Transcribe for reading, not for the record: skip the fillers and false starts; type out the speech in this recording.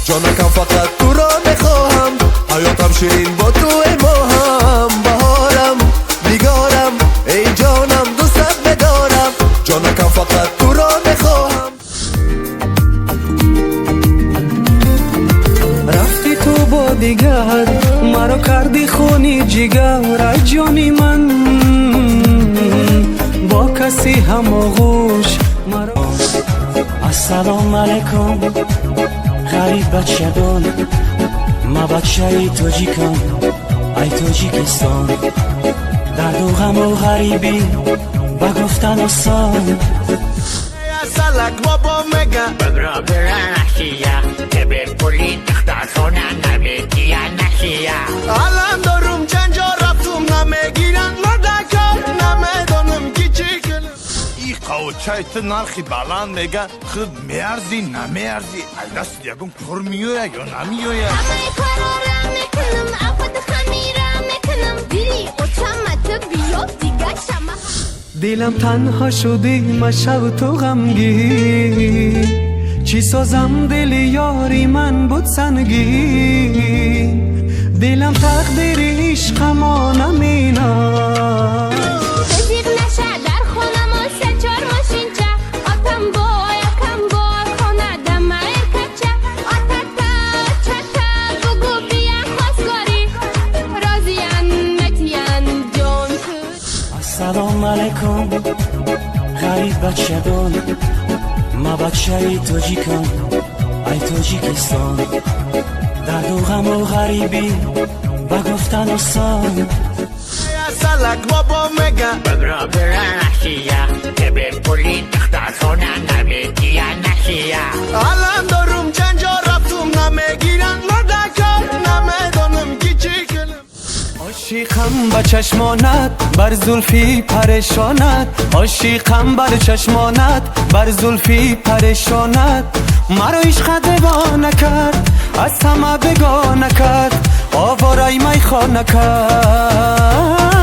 جانکم فقط تو را میخواهم، حیاتم شیرین با تو ماهم. بهارم بیگارم ای جانم دوستت بدارم، جانکم فقط تو را میخواهم. رفتی تو با دیگر مرا کردی خونی جگر، ای جانی من با کسی هم آغوش مرا. السلام علیکم غریب بچگان، ما بچه ای توجیکم ای توجیکستان. درد و غم و غریبی بگفتن آسان. سلک بابا مگه بگرا برا نشیه که به پولی دخترخونه نمیگیه نشیه. الان دارم چند جا رفتم نمیگیرن ندکر، نمیدانم کی چی کنم. این قوچایت نرخی بلند میگه خود میارزی نمیارزی، دست یکم پر میویه یا نمیویه. همه کارا را میکنم افت خمیره میکنم، دیری قطمت بیا دیگه شما. دلم تنها شدی ما شب تو غمگین، چی سازم دل یاری من بود سنگین. دلم تقدیر عشقما نمینا، تزیق نشه در خونم و سه چار ماشین چه، آتم با یکم با خونه دمه کچه. آتتا چتا بگو بیا خواستگاری، رازیان متیان جون تو. السلام علیکم غریب بچگان، ما بچه ای توجیکم ای توجیکستان. درد و غم و غریبی بگفتن آسان. سلک بابا مگه بگرا برا نشیه که به پولی دخترخونه نمیگیه نشیه. الان دارم چند جا رفتم نمیگیرن ندکر، نمیدانم کی چی کنم. عاشقم با چشمانت بر زلفی پریشانت، عاشقم بر چشمانت بر زلفی پریشانت. مرا عشق دیوانه کرد از همه بگانه کرد، آواره میخانه کرد.